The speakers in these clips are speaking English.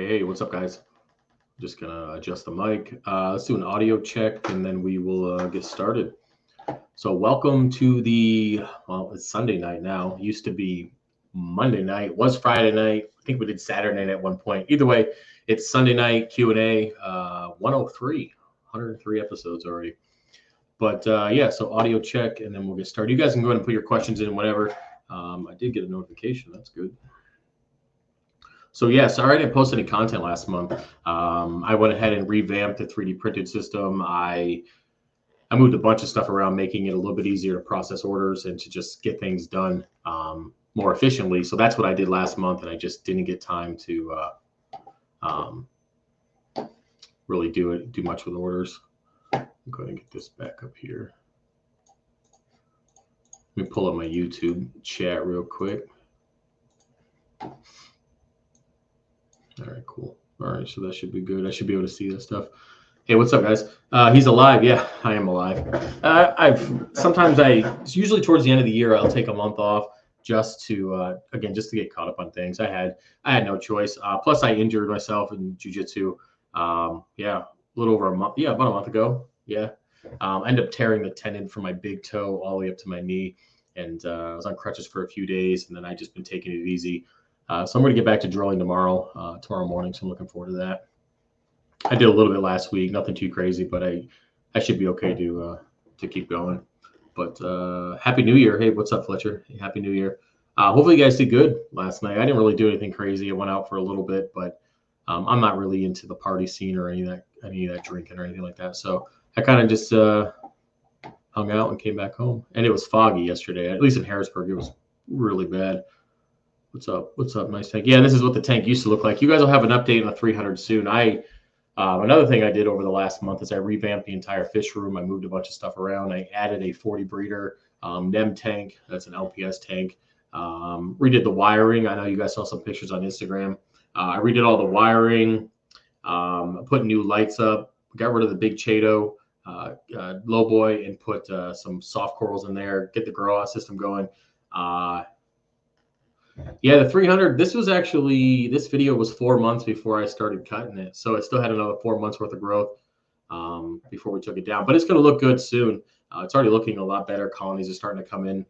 Hey, what's up, guys? Just gonna adjust the mic. Let's do an audio check, and then we will get started. So welcome to well, it's Sunday night now. Used to be Monday night, was Friday night. I think we did Saturday night at one point. Either way, it's Sunday night Q&A, 103 episodes already. But yeah, so audio check, and then we'll get started. You guys can go ahead and put your questions in whenever. I did get a notification. That's good. So yeah, sorry I didn't post any content last month. I went ahead and revamped the 3D printed system. I moved a bunch of stuff around, making it a little bit easier to process orders and to just get things done more efficiently. So that's what I did last month, and I just didn't get time to really do much with orders. I'm going to get this back up here. Let me pull up my YouTube chat real quick. All right, cool. All right, so that should be good. I should be able to see that stuff. Hey, what's up, guys? He's alive. Yeah, I am alive. It's usually towards the end of the year, I'll take a month off just to, just to get caught up on things. I had no choice. Plus, I injured myself in jiu-jitsu. Yeah, a little over a month. Yeah, about a month ago. Yeah. I ended up tearing the tendon from my big toe all the way up to my knee. And I was on crutches for a few days, and then I just been taking it easy. So I'm going to get back to drilling tomorrow morning. So I'm looking forward to that. I did a little bit last week, nothing too crazy, but I should be okay to keep going. But Happy New Year. Hey, what's up, Fletcher? Hey, Happy New Year. Hopefully you guys did good last night. I didn't really do anything crazy. I went out for a little bit, but I'm not really into the party scene or any of that drinking or anything like that. So I kind of just hung out and came back home. And it was foggy yesterday. At least in Harrisburg, it was really bad. What's up? What's up? Nice tank. Yeah, this is what the tank used to look like. You guys will have an update on the 300 soon. Another thing I did over the last month is I revamped the entire fish room. I moved a bunch of stuff around. I added a 40 breeder NEM tank. That's an LPS tank. Redid the wiring. I know you guys saw some pictures on Instagram. I redid all the wiring. Put new lights up. Got rid of the big Chato low boy and put some soft corals in there. Get the grow out system going. Yeah, the 300, this video was 4 months before I started cutting it. So it still had another 4 months worth of growth before we took it down. But it's going to look good soon. It's already looking a lot better. Colonies are starting to come in.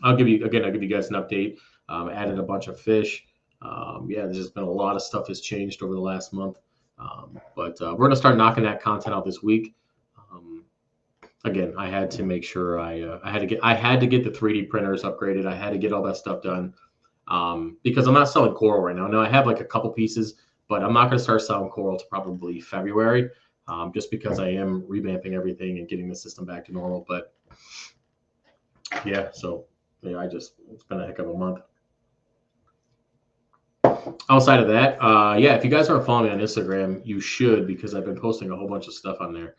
I'll give you guys an update. Added a bunch of fish. Yeah, there's just been a lot of stuff has changed over the last month. But we're going to start knocking that content out this week. Again, I had to make sure I had to get the 3D printers upgraded. I had to get all that stuff done because I'm not selling coral right now. Now I have like a couple pieces, but I'm not going to start selling coral to probably February, just because I am revamping everything and getting the system back to normal. But yeah, so yeah, it's been a heck of a month. Outside of that, yeah, if you guys aren't following me on Instagram, you should, because I've been posting a whole bunch of stuff on there.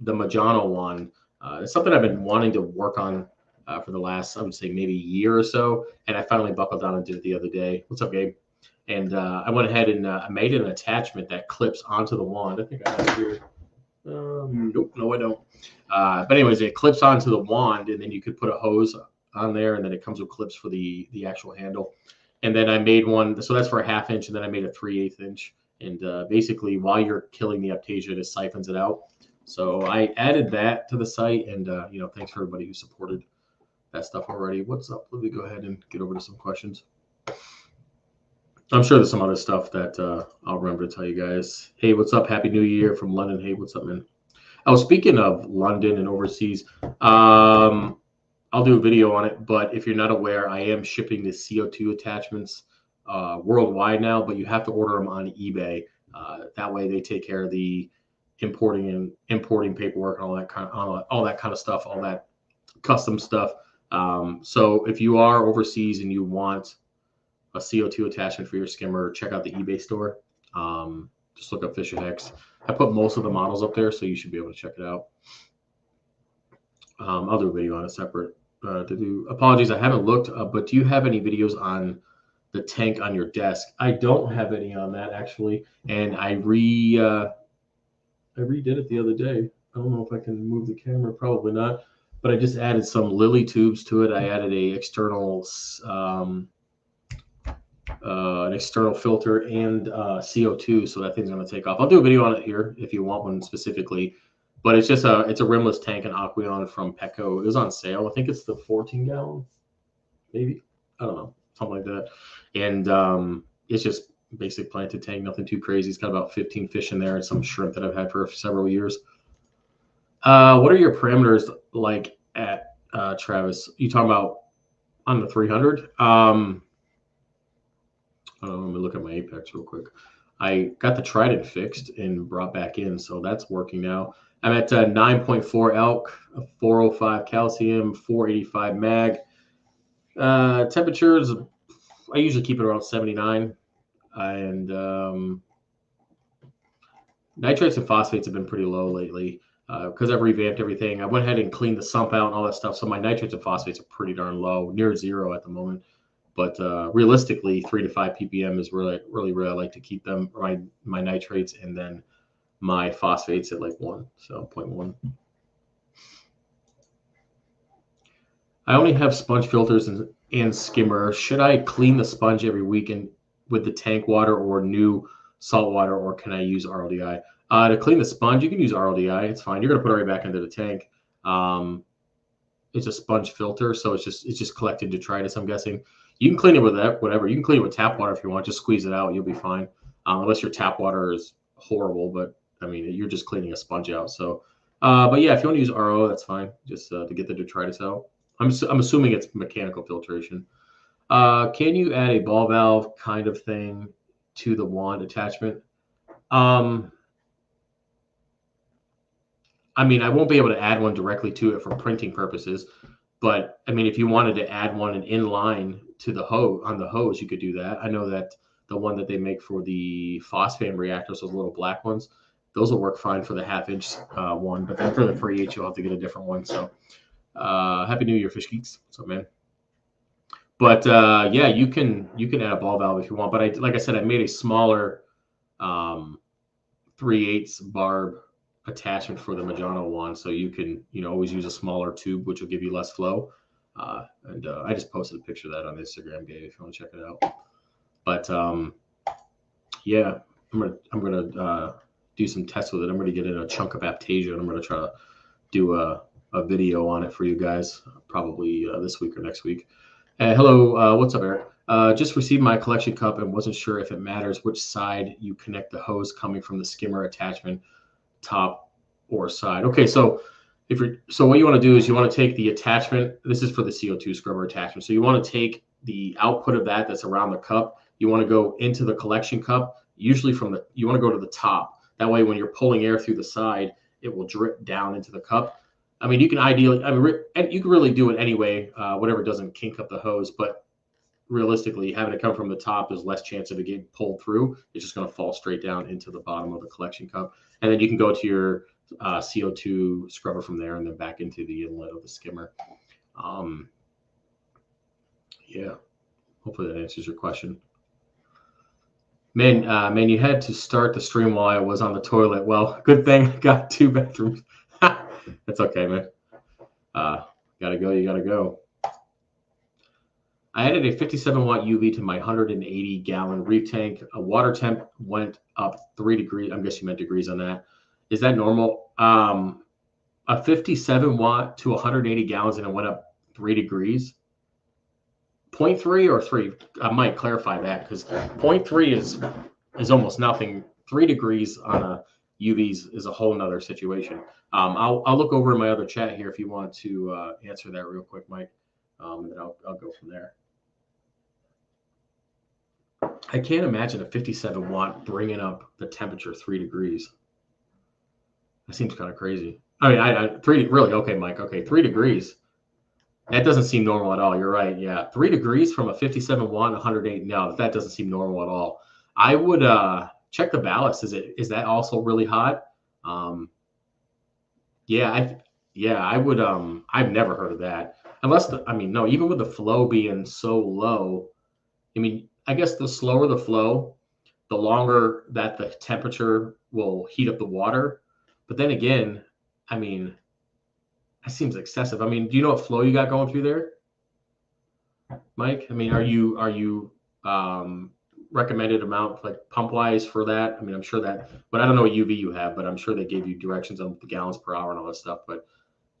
The Majano one, it's something I've been wanting to work on for the last, I would say, maybe year or so. And I finally buckled down and did it the other day. What's up, Gabe? And I went ahead and I made an attachment that clips onto the wand. I think I have it here. Nope, no, I don't. But anyways, it clips onto the wand, and then you could put a hose on there, and then it comes with clips for the actual handle. And then I made one, so that's for a 1/2 inch, and then I made a 3/8 inch. And basically, while you're killing the Aptasia, it siphons it out. So I added that to the site, and thanks for everybody who supported that stuff already. What's up? Let me go ahead and get over to some questions. I'm sure there's some other stuff that I'll remember to tell you guys. Hey, what's up? Happy New Year from London. Hey, what's up, man? Oh, speaking of London and overseas, I'll do a video on it. But if you're not aware, I am shipping the CO2 attachments worldwide now, but you have to order them on eBay. That way, they take care of the importing paperwork and all that kind of stuff, all that custom stuff. So if you are overseas and you want a CO2 attachment for your skimmer, check out the eBay store. Just look up Fisher Hex. I put most of the models up there, so you should be able to check it out. I'll do a video on it separate. Apologies, I haven't looked, but do you have any videos on the tank on your desk? I don't have any on that, actually, and I redid it the other day. I don't know if I can move the camera, probably not, but I just added some lily tubes to it. I added a external an external filter and CO2, so that thing's going to take off. I'll do a video on it here if you want one specifically, but it's just it's a rimless tank, an Aqueon from Petco. It was on sale. I think it's the 14 gallon, maybe. I don't know, something like that. And it's just basic planted tank, nothing too crazy. It's got about 15 fish in there and some shrimp that I've had for several years. What are your parameters like at Travis? You talking about on the 300? Let me look at my Apex real quick. I got the Trident fixed and brought back in, so that's working now. I'm at 9.4 elk, 405 calcium, 485 mag. Temperatures, I usually keep it around 79. And nitrates and phosphates have been pretty low lately because I've revamped everything. I went ahead and cleaned the sump out and all that stuff, so my nitrates and phosphates are pretty darn low, near zero at the moment. But realistically, 3 to 5 ppm is really where I like to keep them, my nitrates, and then my phosphates at like 1, so 0.1. I only have sponge filters and skimmer. Should I clean the sponge every week and with the tank water or new salt water, or can I use RLDI? To clean the sponge, you can use RLDI. It's fine. You're going to put it right back into the tank. It's a sponge filter, so it's just collected detritus, I'm guessing. You can clean it with that, whatever. You can clean it with tap water if you want. Just squeeze it out. You'll be fine. Unless your tap water is horrible, but I mean, you're just cleaning a sponge out. So, but yeah, if you want to use RO, that's fine. Just to get the detritus out. I'm assuming it's mechanical filtration. Can you add a ball valve kind of thing to the wand attachment? I mean, I won't be able to add one directly to it for printing purposes, but I mean, if you wanted to add one in line to the hose on the hose, you could do that. I know that the one that they make for the phosphate reactors, those little black ones, those will work fine for the 1/2-inch one, but then for the 3/8, you'll have to get a different one. So, Happy New Year, Fish Geeks. What's up, man? But yeah, you can add a ball valve if you want. But like I said, I made a smaller 3/8 barb attachment for the Majano one, so you can always use a smaller tube, which will give you less flow. And I just posted a picture of that on Instagram, Gabe, if you want to check it out. But yeah, I'm gonna do some tests with it. I'm gonna get in a chunk of Aptasia, and I'm gonna try to do a video on it for you guys, probably this week or next week. Hello, what's up, Eric? Just received my collection cup and wasn't sure if it matters which side you connect the hose coming from the skimmer attachment, top or side. Okay, so what you want to do is you want to take the attachment. This is for the CO2 scrubber attachment. So you want to take the output of that's around the cup. You want to go into the collection cup. Usually you want to go to the top. That way, when you're pulling air through the side, it will drip down into the cup. I mean, you can you can really do it anyway, whatever doesn't kink up the hose. But realistically, having it come from the top, there's less chance of it getting pulled through. It's just going to fall straight down into the bottom of the collection cup. And then you can go to your CO2 scrubber from there and then back into the inlet of the skimmer. Yeah, hopefully that answers your question. Man, you had to start the stream while I was on the toilet. Well, good thing I got 2 bathrooms. That's okay, man. Gotta go. You gotta go. I added a 57-watt UV to my 180-gallon reef tank. A water temp went up 3 degrees. I'm guessing you meant degrees on that. Is that normal? A 57-watt to 180 gallons and it went up 3 degrees. 0.3 or 3? I might clarify that because 0.3 is almost nothing. 3 degrees on a UVs is a whole nother situation. I'll look over in my other chat here if you want to answer that real quick, Mike. And then I'll go from there. I can't imagine a 57-watt bringing up the temperature 3 degrees. That seems kind of crazy. I mean, 3 really okay, Mike. Okay, 3 degrees. That doesn't seem normal at all. You're right. Yeah, 3 degrees from a 57-watt, 108. No, that doesn't seem normal at all. I would check the ballast. Is that also really hot? Yeah, I would. I've never heard of that. Unless no, even with the flow being so low, I mean, I guess the slower the flow, the longer that the temperature will heat up the water. But then again, I mean, that seems excessive. I mean, do you know what flow you got going through there, Mike? I mean, are you recommended amount, like pump wise for that. I mean, I'm sure that, but I don't know what UV you have, but I'm sure they gave you directions on the gallons per hour and all that stuff. But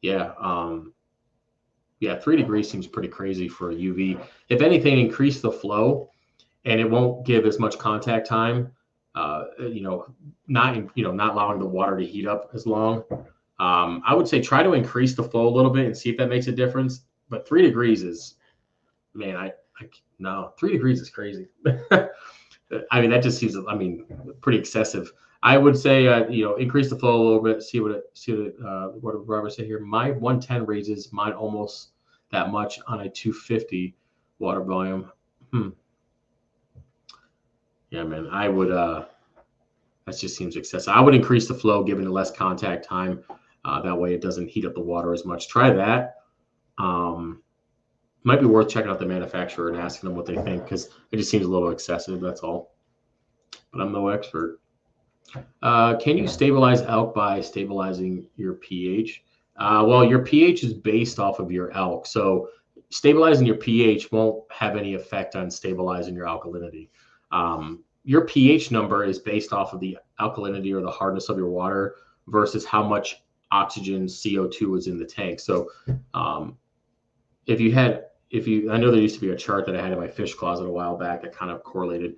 yeah, yeah, 3 degrees seems pretty crazy for a UV. If anything, increase the flow, and it won't give as much contact time. Not allowing the water to heat up as long. I would say try to increase the flow a little bit and see if that makes a difference. But 3 degrees is, man, no, 3 degrees is crazy. I mean, that just seems, pretty excessive. I would say, increase the flow a little bit. See what Robert said here. My 110 raises mine almost that much on a 250 water volume. Yeah, man, I would. That just seems excessive. I would increase the flow, giving it less contact time. That way, it doesn't heat up the water as much. Try that. Might be worth checking out the manufacturer and asking them what they think, because it just seems a little excessive. That's all. But I'm no expert. Can you stabilize elk by stabilizing your pH? Well, your pH is based off of your elk, so stabilizing your pH won't have any effect on stabilizing your alkalinity. Your pH number is based off of the alkalinity or the hardness of your water versus how much oxygen, CO2 is in the tank. So I know there used to be a chart that I had in my fish closet a while back that kind of correlated,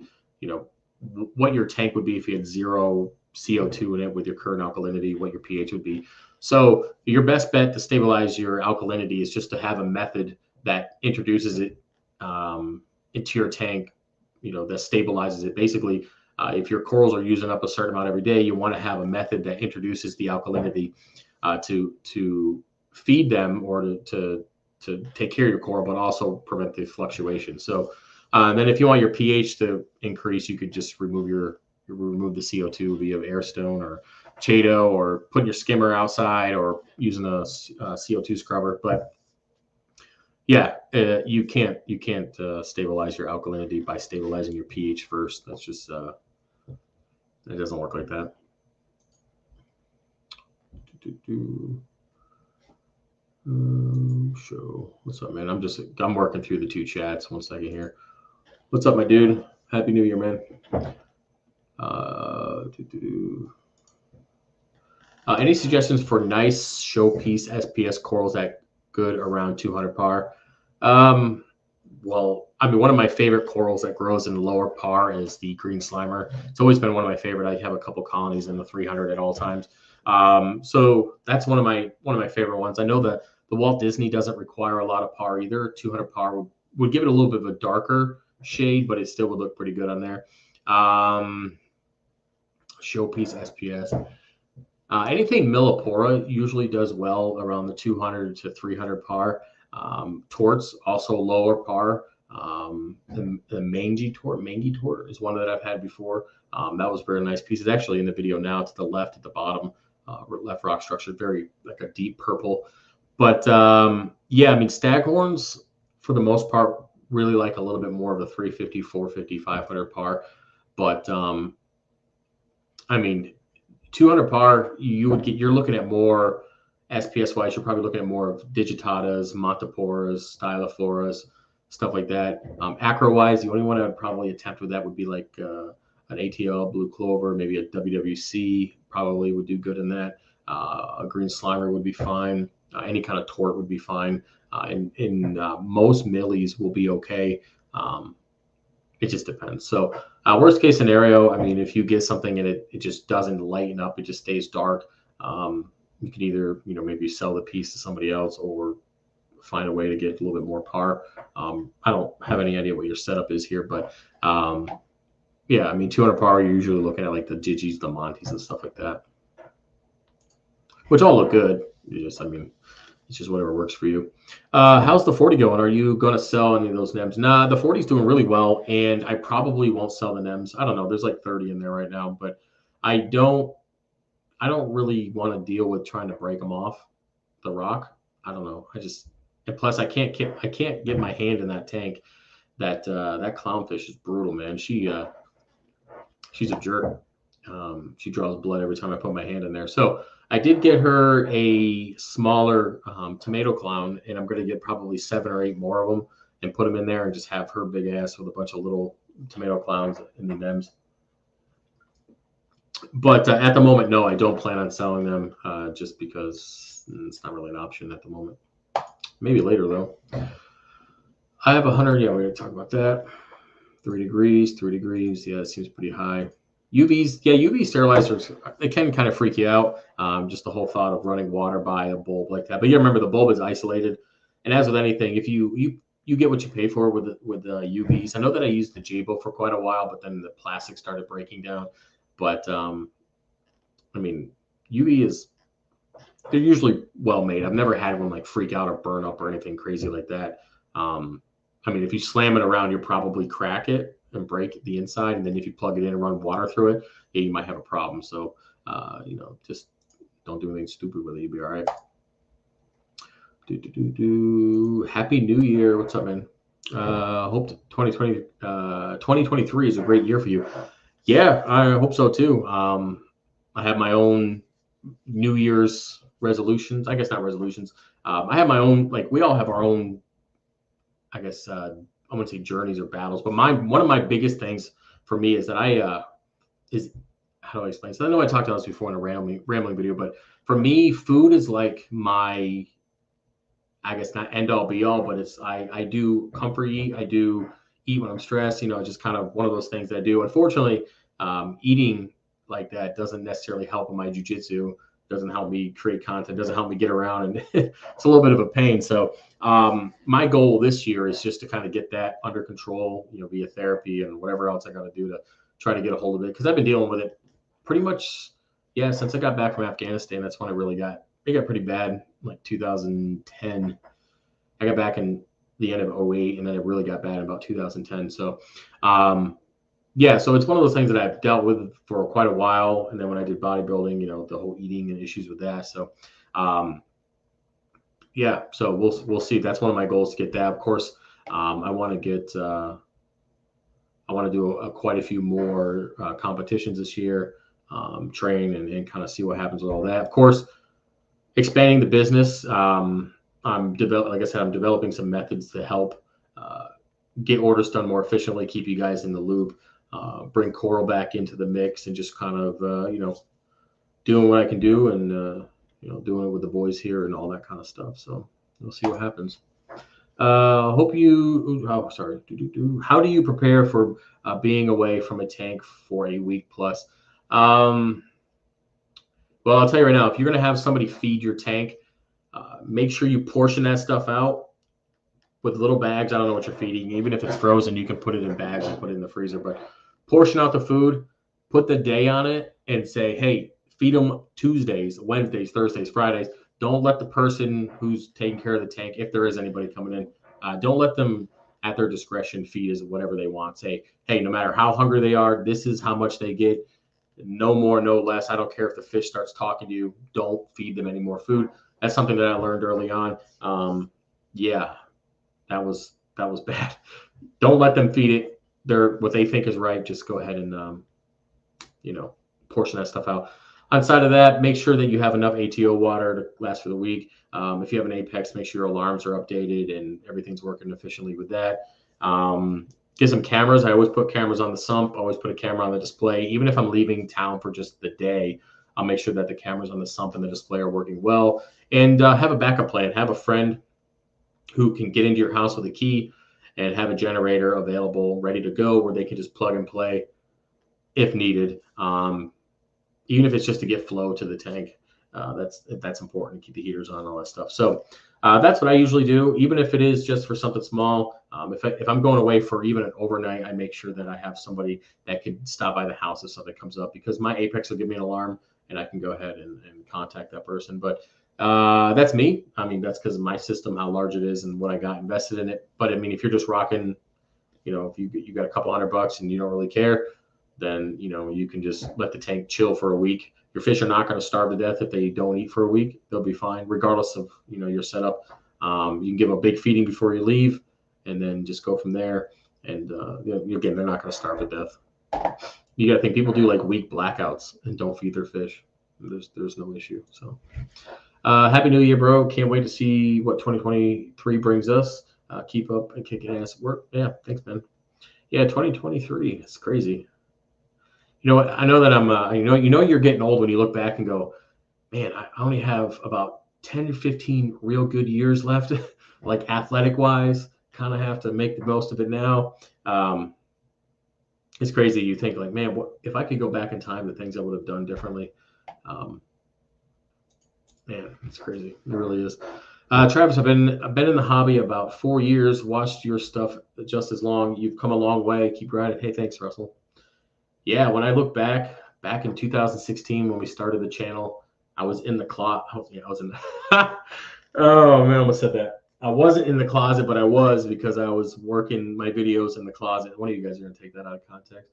what your tank would be if you had 0 CO2 in it with your current alkalinity, what your pH would be. So your best bet to stabilize your alkalinity is just to have a method that introduces it into your tank, that stabilizes it. Basically, if your corals are using up a certain amount every day, you want to have a method that introduces the alkalinity to feed them, or to take care of your coral, but also prevent the fluctuation. So then if you want your pH to increase, you could just remove the CO2 via airstone or Chaeto, or putting your skimmer outside, or using a CO2 scrubber. But yeah, you can't stabilize your alkalinity by stabilizing your pH first. That's just it doesn't work like that. Show. What's up, man? I'm working through the 2 chats. 1 second here. What's up, my dude? Happy New Year, man. Any suggestions for nice showpiece SPS corals that good around 200 par? Well, one of my favorite corals that grows in lower par is the green slimer. It's always been one of my favorite. I have a couple colonies in the 300 at all times. So that's one of my favorite ones. I know that the Walt Disney doesn't require a lot of par either. 200 par would give it a little bit of a darker shade, but it still would look pretty good on there. Showpiece SPS. Anything millipora usually does well around the 200 to 300 par. Torts also lower par. The mangy tort is one that I've had before. That was very nice piece. It's actually in the video now to the left at the bottom, left rock structure, very like a deep purple. But yeah, staghorns for the most part really like a little bit more of a 350, 450, 500 par. But 200 par, you're looking at more SPS wise. You're probably looking at more of digitatas, montiporas, stylifloras, stuff like that. Acro wise, the only one I would probably attempt with that would be like an ATL, blue clover, maybe a WWC probably would do good in that. A green slimer would be fine. Any kind of tort would be fine. Most millies will be okay. It just depends. So worst case scenario, if you get something and it just doesn't lighten up, it just stays dark, you can either, maybe sell the piece to somebody else or find a way to get a little bit more par. I don't have any idea what your setup is here, but yeah, 200 par, you're usually looking at like the Digis, the Montes, and stuff like that, which all look good. It's just whatever works for you. How's the 40 going? Are you going to sell any of those NEMs? Nah, the 40's doing really well, and I probably won't sell the NEMs. I don't know. There's like 30 in there right now, but I don't really want to deal with trying to break them off the rock. I don't know. And plus I can't get my hand in that tank. That clownfish is brutal, man. She's a jerk. She draws blood every time I put my hand in there. So I did get her a smaller tomato clown, and I'm going to get probably 7 or 8 more of them. and put them in there and just have her big ass with a bunch of little tomato clowns in the NEMs. But at the moment, no, I don't plan on selling them just because it's not really an option at the moment. Maybe later, though. I have 100. Yeah, we're going to talk about that. 3 degrees, 3 degrees. Yeah, it seems pretty high. UVs, yeah, UV sterilizers, they can kind of freak you out. Just the whole thought of running water by a bulb like that. But you remember the bulb is isolated. And as with anything, if you get what you pay for with UVs. I know that I used the Jabo for quite a while, but then the plastic started breaking down. But I mean, UV they're usually well made. I've never had one like freak out or burn up or anything crazy like that. I mean, if you slam it around, you'll probably crack it and break the inside. And then if you plug it in and run water through it, yeah, you might have a problem. So, just don't do anything stupid with it. You'll be all right. Happy New Year. What's up, man? Hope 2023 is a great year for you. Yeah, I hope so too. I have my own New Year's resolutions. I guess not resolutions. I have my own, like we all have our own, I guess, I wouldn't say journeys or battles, but one of my biggest things for me is that how do I explain? So I know I talked about this before in a rambling video, but for me, food is like my, I guess not end all be all, but it's, I do comfort eat. I do eat when I'm stressed, just kind of one of those things that I do. Unfortunately, eating like that doesn't necessarily help in my jujitsu, doesn't help me create content, doesn't help me get around, and it's a little bit of a pain. So my goal this year is just to kind of get that under control, via therapy and whatever else I got to do to try to get a hold of it. Because I've been dealing with it pretty much, since I got back from Afghanistan. That's when it got pretty bad, like 2010. I got back in the end of 2008, and then it really got bad in about 2010. So, so it's one of those things that I've dealt with for quite a while. And then when I did bodybuilding, the whole eating and issues with that. So, so we'll see. That's one of my goals, to get that. Of course, I want to do quite a few more competitions this year, train and kind of see what happens with all that. Of course, expanding the business. I'm developing some methods to help get orders done more efficiently, keep you guys in the loop, bring Coral back into the mix, and just kind of, doing what I can do, and, doing it with the boys here and all that kind of stuff. So we'll see what happens. How do you prepare for being away from a tank for a week plus? Well, I'll tell you right now, if you're going to have somebody feed your tank, make sure you portion that stuff out with little bags. I don't know what you're feeding. Even if it's frozen, you can put it in bags and put it in the freezer. But portion out the food, put the day on it, and say, hey, feed them Tuesdays, Wednesdays, Thursdays, Fridays. Don't let the person who's taking care of the tank, if there is anybody coming in, don't let them at their discretion feed as whatever they want. Say, hey, no matter how hungry they are, this is how much they get. No more, no less. I don't care if the fish starts talking to you. Don't feed them any more food. That's something that I learned early on. That was bad. Don't let them feed it. What they think is right. Just go ahead and, portion that stuff out. Outside of that, make sure that you have enough ATO water to last for the week. If you have an Apex, make sure your alarms are updated and everything's working efficiently with that. Get some cameras. I always put cameras on the sump. I always put a camera on the display. Even if I'm leaving town for just the day, I'll make sure that the cameras on the sump and the display are working well. And have a backup plan. Have a friend who can get into your house with a key and have a generator available, ready to go, where they can just plug and play if needed. Even if it's just to get flow to the tank, that's important to keep the heaters on and all that stuff. So that's what I usually do, even if it is just for something small. If I'm going away for even an overnight, I make sure that I have somebody that can stop by the house if something comes up, because my Apex will give me an alarm and I can go ahead and contact that person. But that's me. I mean, that's because of my system, how large it is and what I got invested in it. But I mean, if you're just rocking, if you got a couple $100 and you don't really care, then, you can just let the tank chill for a week. Your fish are not going to starve to death if they don't eat for a week. They'll be fine, regardless of, your setup. You can give them a big feeding before you leave, and then just go from there. And again, they're not going to starve to death. You got to think, people do like week blackouts and don't feed their fish. There's no issue. So happy New Year, bro. Can't wait to see what 2023 brings us. Keep up and kicking ass work. Yeah, thanks, man. Yeah, 2023. It's crazy. You know what? I know that I'm. You know, you're getting old when you look back and go, man, I only have about 10 to 15 real good years left, like athletic wise. Kind of have to make the most of it now. It's crazy. You think like, man, what if I could go back in time, the things I would have done differently. Man, it's crazy. It really is. Travis, I've been in the hobby about 4 years. Watched your stuff just as long. You've come a long way. Keep grinding. Hey, thanks, Russell. Yeah, when I look back in 2016 when we started the channel, I was in the closet. I was in the oh man, I almost said that. I wasn't in the closet, but I was because I was working my videos in the closet. One of you guys are gonna take that out of context.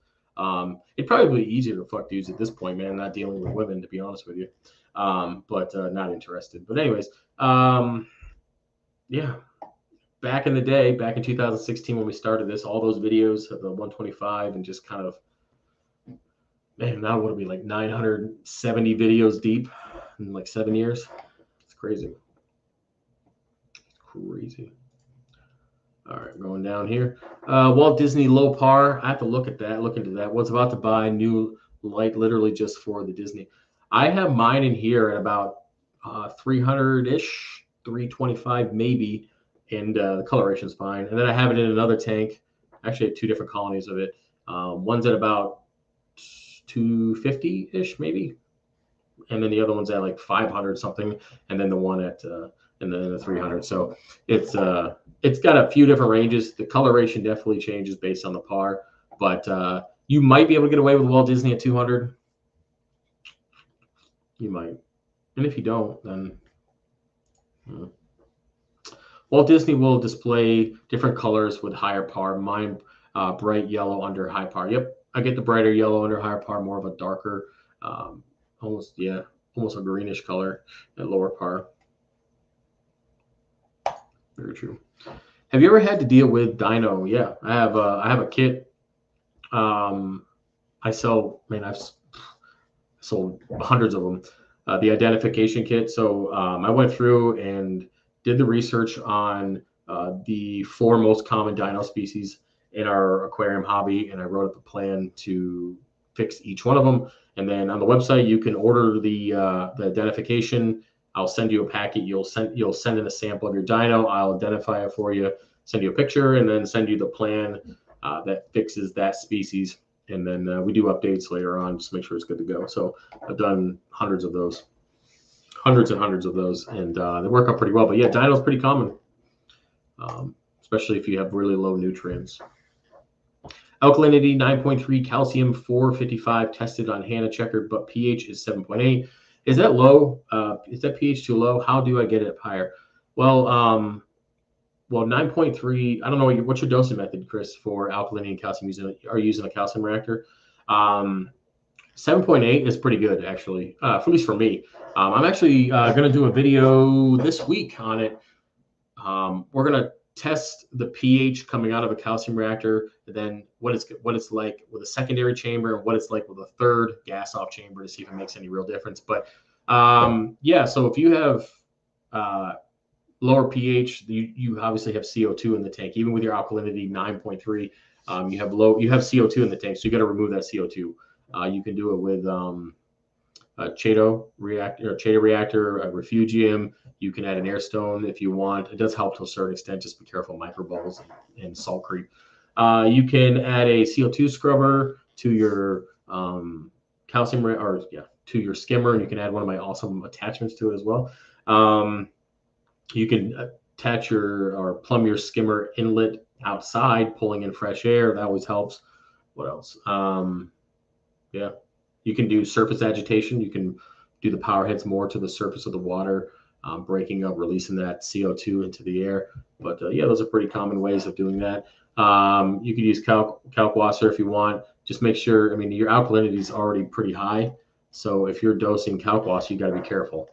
It'd probably be easier to fuck dudes at this point, man, not dealing with women, to be honest with you. But not interested. But anyways, yeah. Back in the day, back in 2016 when we started this, all those videos of the 125 and just kind of, man, now what are we, like 970 videos deep in like 7 years? It's crazy. Crazy. All right, going down here. Walt Disney Lopar. I have to look into that. Was about to buy new light literally just for the Disney. I have mine in here at about 300-ish, 325 maybe, and the coloration is fine. And then I have it in another tank. Actually, I have two different colonies of it. One's at about 250-ish maybe, and then the other one's at like 500 something, and then the one at in the 300. So it's got a few different ranges. The coloration definitely changes based on the par, but you might be able to get away with Walt Disney at 200. You might, and if you don't, then Walt Disney will display different colors with higher par. Mine bright yellow under high par. Yep, I get the brighter yellow under higher par, more of a darker, almost a greenish color at lower par. Very true. Have you ever had to deal with Dino? Yeah, I have a kit. I sell. I mean, I've sold hundreds of them. The identification kit. So I went through and did the research on the 4 most common dino species in our aquarium hobby, and I wrote up a plan to fix each one of them. And then on the website, you can order the identification. I'll send you a packet. You'll send in a sample of your dino. I'll identify it for you, send you a picture, and then send you the plan that fixes that species. And then we do updates later on just to make sure it's good to go. So I've done hundreds and hundreds of those, and they work out pretty well. But yeah, Dino's pretty common, especially if you have really low nutrients. Alkalinity 9.3, calcium 455, tested on Hannah Checker, but pH is 7.8. Is that low? Is that pH too low? How do I get it up higher? Well, 9.3. I don't know what's your dosing method, Chris, for alkalinity and calcium. Are you using a calcium reactor? 7.8 is pretty good, actually, at least for me. I'm actually going to do a video this week on it. We're going to test the pH coming out of a calcium reactor, and then what it's like with a secondary chamber, and what it's like with a third gas off chamber to see if it makes any real difference. But yeah, so if you have lower pH, you obviously have CO2 in the tank. Even with your alkalinity 9.3, you have CO2 in the tank, so you got to remove that CO2. You can do it with a Chaeto reactor, a refugium. You can add an air stone if you want. It does help to a certain extent. Just be careful, microbubbles and salt creep. You can add a CO2 scrubber to your calcium to your skimmer, and you can add one of my awesome attachments to it as well. You can attach or plumb your skimmer inlet outside, pulling in fresh air. That always helps. What else? Yeah, you can do surface agitation. You can do the power heads more to the surface of the water, breaking up, releasing that CO2 into the air. But yeah, those are pretty common ways of doing that. You could use kalkwasser if you want. Just make sure, I mean, your alkalinity is already pretty high. So if you're dosing kalkwasser, you got to be careful.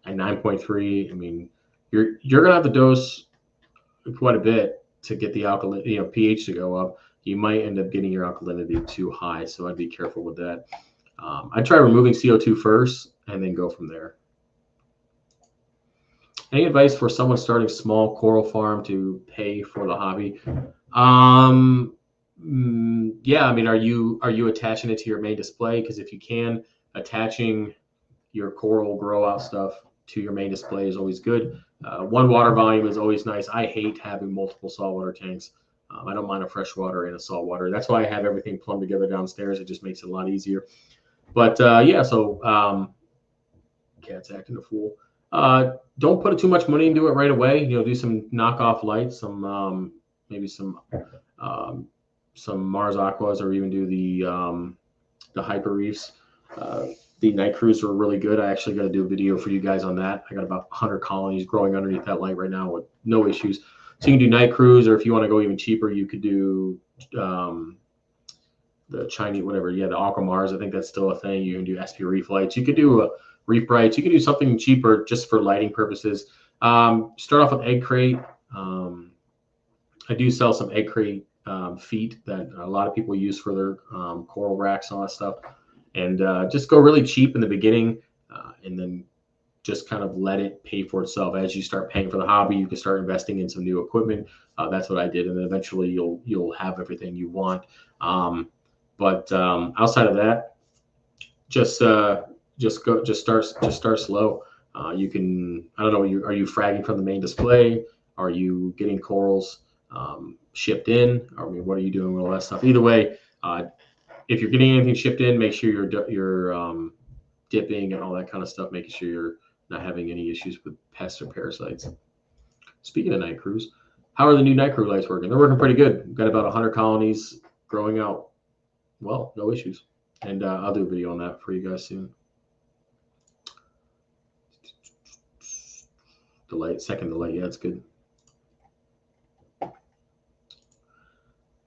At 9.3, I mean, you're gonna have to dose quite a bit to get the alkalinity, pH to go up. You might end up getting your alkalinity too high, so I'd be careful with that. I'd try removing CO2 first and then go from there. Any advice for someone starting small coral farm to pay for the hobby? Yeah, I mean, are you attaching it to your main display? Because if you can, attaching your coral grow out stuff to your main display is always good. One water volume is always nice. I hate having multiple saltwater tanks. I don't mind a freshwater and a saltwater. That's why I have everything plumbed together downstairs. It just makes it a lot easier. But yeah, so cat's acting a fool. Don't put too much money into it right away. You know, do some knockoff lights, some maybe some Mars Aquas, or even do the Hyper Reefs. The night crews are really good. I actually got to do a video for you guys on that. I got about 100 colonies growing underneath that light right now with no issues. So you can do night crews, or if you want to go even cheaper, you could do the Chinese, whatever. Yeah, the Aqua Mars. I think that's still a thing. You can do SP Reef lights. You could do Reef Brights. You can do something cheaper just for lighting purposes. Start off with egg crate. I do sell some egg crate feet that a lot of people use for their coral racks and all that stuff. And just go really cheap in the beginning, and then just kind of let it pay for itself. As you start paying for the hobby, you can start investing in some new equipment. That's what I did, and then eventually you'll have everything you want. But outside of that, just start slow. You can, I don't know, are you fragging from the main display? Are you getting corals shipped in? I mean, what are you doing with all that stuff? Either way, if you're getting anything shipped in, make sure you're dipping and all that kind of stuff, making sure you're not having any issues with pests or parasites. Speaking of night crews, how are the new night crew lights working? They're working pretty good. We've got about 100 colonies growing out. Well, no issues. And I'll do a video on that for you guys soon. The light, yeah, it's good.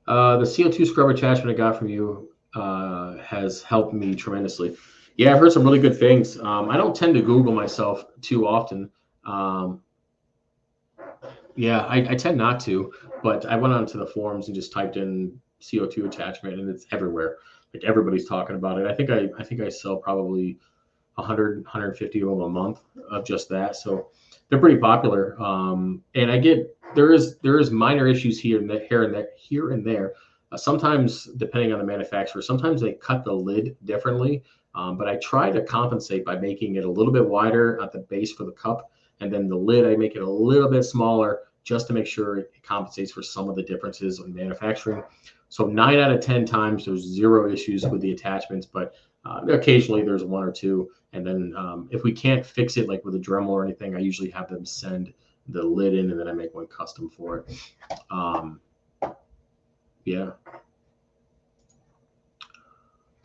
The CO2 Scrub Attachment I got from you has helped me tremendously. Yeah, I've heard some really good things. I don't tend to Google myself too often. Yeah, I tend not to, but I went onto the forums and just typed in CO2 attachment, and it's everywhere. Like, everybody's talking about it. I think I sell probably 100, 150 of them a month of just that. So they're pretty popular. And I get, there is minor issues here and there. Sometimes, depending on the manufacturer, sometimes they cut the lid differently. But I try to compensate by making it a little bit wider at the base for the cup, and then the lid, I make it a little bit smaller just to make sure it compensates for some of the differences in manufacturing. So 9 out of 10 times there's zero issues with the attachments, but occasionally there's one or two. And then if we can't fix it, like with a Dremel or anything, I usually have them send the lid in, and then I make one custom for it. Yeah.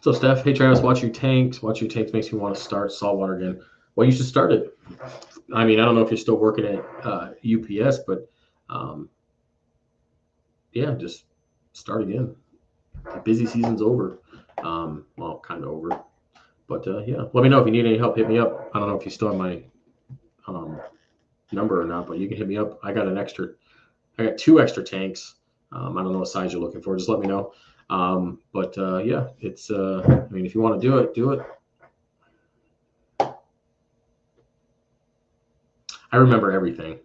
So Steph, hey Travis, watch your tanks makes me want to start saltwater again. Well, you should start it. I mean, I don't know if you're still working at UPS, but yeah, just start again. The busy season's over. Well, kind of over. But yeah, let me know if you need any help. Hit me up. I don't know if you still have my number or not, but you can hit me up. I got 2 extra tanks. I don't know what size you're looking for. Just let me know. But yeah, it's I mean, if you want to do it, do it. I remember everything.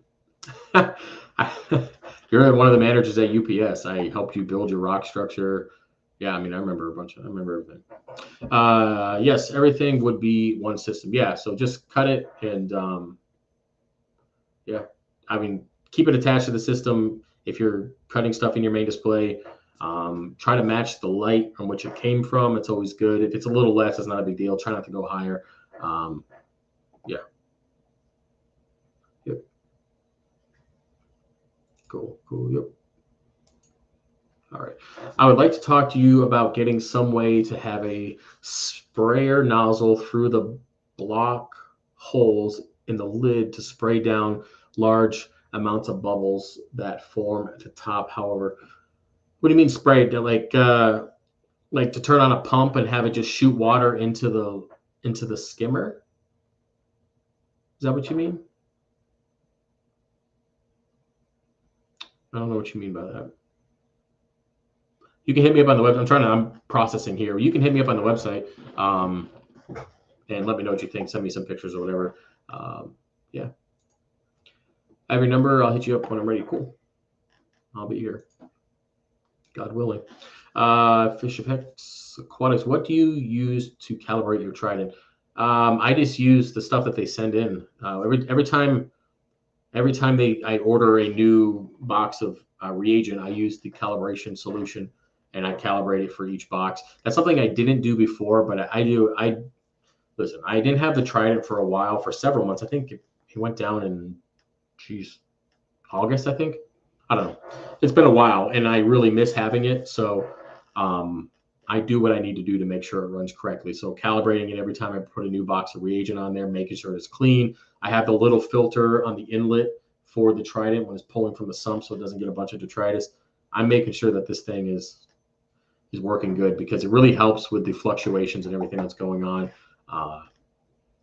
You're one of the managers at UPS. I helped you build your rock structure. Yeah, I mean, I remember everything. Yes, everything would be one system. Yeah, so just cut it and yeah, I mean, keep it attached to the system. If you're cutting stuff in your main display, try to match the light from which it came from. It's always good. If it's a little less, it's not a big deal. Try not to go higher. Yeah. Yep. Cool. Yep. All right. I would like to talk to you about getting some way to have a sprayer nozzle through the block holes in the lid to spray down large amounts of bubbles that form at the top. However, what do you mean spray? Like to turn on a pump and have it just shoot water into the skimmer? Is that what you mean? I don't know what you mean by that. You can hit me up on the website. I'm processing here. You can hit me up on the website and let me know what you think. Send me some pictures or whatever. Yeah. I have your number. I'll hit you up when I'm ready. Cool. I'll be here. God willing. Fish Effects Aquatics. What do you use to calibrate your Trident? I just use the stuff that they send in. Every time I order a new box of reagent, I use the calibration solution and I calibrate it for each box. That's something I didn't do before, but I do. Listen, I didn't have the Trident for a while, for several months. I think it went down in, August, I think. I don't know. It's been a while, and I really miss having it. So I do what I need to do to make sure it runs correctly. So calibrating it every time I put a new box of reagent on there, making sure it's clean. I have the little filter on the inlet for the Trident when it's pulling from the sump so it doesn't get a bunch of detritus. I'm making sure that this thing is working good because it really helps with the fluctuations and everything that's going on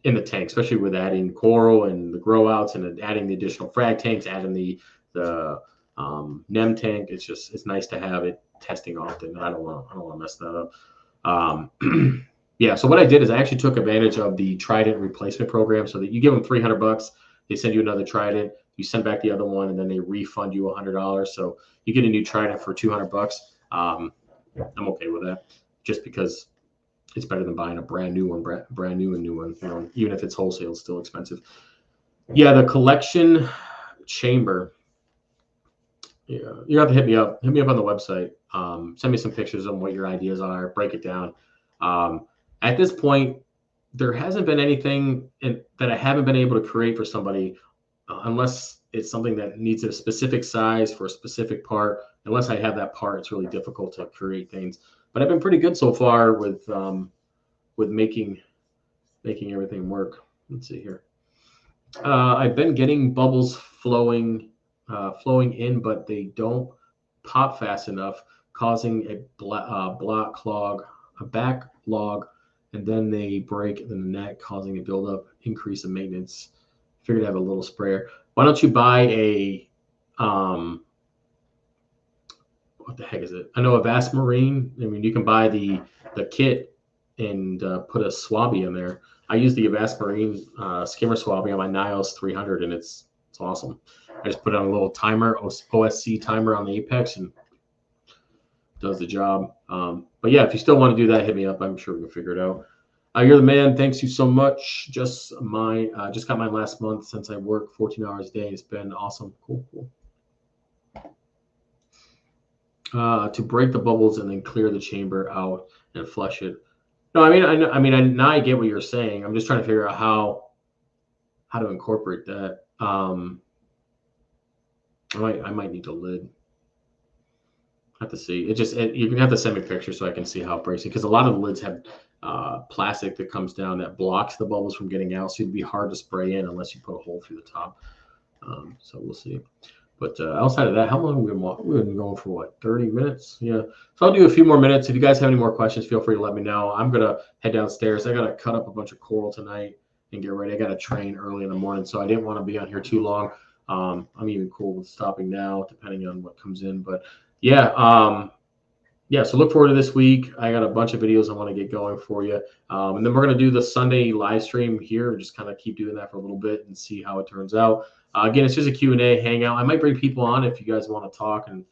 in the tank, especially with adding coral and the grow outs and adding the additional frag tanks, adding the NEM tank. It's nice to have it testing often. I don't want to mess that up. Yeah. So what I did is I actually took advantage of the Trident replacement program, so that you give them $300, they send you another Trident, you send back the other one, and then they refund you $100. So you get a new Trident for $200. I'm okay with that, just because it's better than buying a brand new one, brand new and new one. You know, even if it's wholesale, it's still expensive. Yeah, the collection chamber. Yeah, you have to hit me up. Hit me up on the website. Send me some pictures on what your ideas are. Break it down. At this point, there hasn't been anything that I haven't been able to create for somebody, unless it's something that needs a specific size for a specific part. Unless I have that part, it's really difficult to create things. But I've been pretty good so far with making everything work. Let's see here. I've been getting bubbles flowing in, but they don't pop fast enough, causing a backlog, and then they break in the net, causing a buildup, increase in maintenance. Figured I'd have a little sprayer. Why don't you buy a what the heck is it? I know a Vast Marine. I mean, you can buy the kit and put a swabby in there. I use the Vast Marine skimmer swabby on my Nios 300, and it's awesome. I just put on a little timer, OSC timer on the apex, and does the job. But yeah, if you still want to do that, hit me up. I'm sure we can figure it out. You're the man. Thanks you so much. Just got mine last month since I work 14 hours a day. It's been awesome. Cool. To break the bubbles and then clear the chamber out and flush it. No, I mean, now I get what you're saying. I'm just trying to figure out how to incorporate that. I might need a lid. I have to see. You're gonna have to send me pictures so I can see how it breaks it, because a lot of the lids have plastic that comes down that blocks the bubbles from getting out, so it'd be hard to spray in unless you put a hole through the top. So we'll see. But outside of that, how long have we've been going for? What, 30 minutes? Yeah. So I'll do a few more minutes. If you guys have any more questions, feel free to let me know. I'm going to head downstairs. I got to cut up a bunch of coral tonight and get ready. I got to train early in the morning, so I didn't want to be on here too long. I'm even cool with stopping now, depending on what comes in. But yeah, so look forward to this week. I got a bunch of videos I want to get going for you. And then we're going to do the Sunday live stream here. Just kind of keep doing that for a little bit and see how it turns out. Again, it's just a Q&A hangout. I might bring people on if you guys want to talk and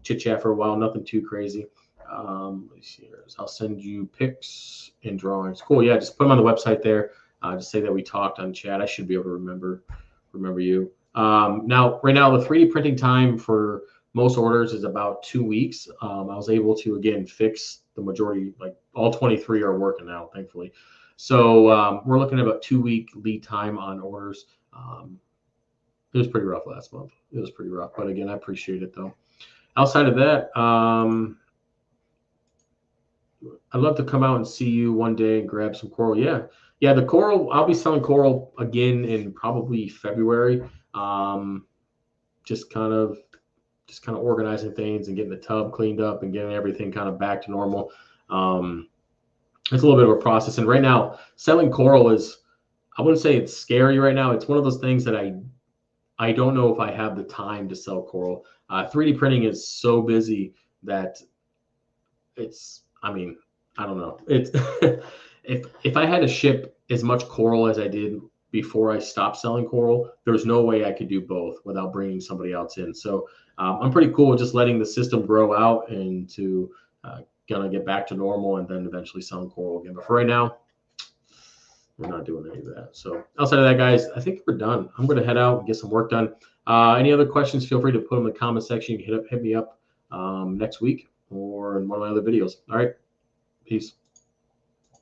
chit chat for a while. Nothing too crazy. Let's see here. I'll send you pics and drawings. Cool. Yeah, just put them on the website there. Just say that we talked on chat. I should be able to remember you. Now, right now, the 3D printing time for most orders is about 2 weeks. I was able to, again, fix the majority, like all 23 are working now, thankfully. So we're looking at about 2-week lead time on orders. It was pretty rough last month. It was pretty rough, but again, I appreciate it though. Outside of that, I'd love to come out and see you one day and grab some coral. Yeah, the coral. I'll be selling coral again in probably February. Just kind of organizing things and getting the tub cleaned up and getting everything kind of back to normal. It's a little bit of a process, and right now, selling coral is, I wouldn't say it's scary right now. It's one of those things that I don't know if I have the time to sell coral. 3D printing is so busy that I don't know. It's if I had to ship as much coral as I did before I stop selling coral, there's no way I could do both without bringing somebody else in. So I'm pretty cool with just letting the system grow out and to gonna get back to normal and then eventually selling coral again. But for right now, we're not doing any of that. So outside of that, guys, I think we're done. I'm going to head out and get some work done. Any other questions, feel free to put them in the comment section. You can hit me up next week or in one of my other videos. All right. Peace.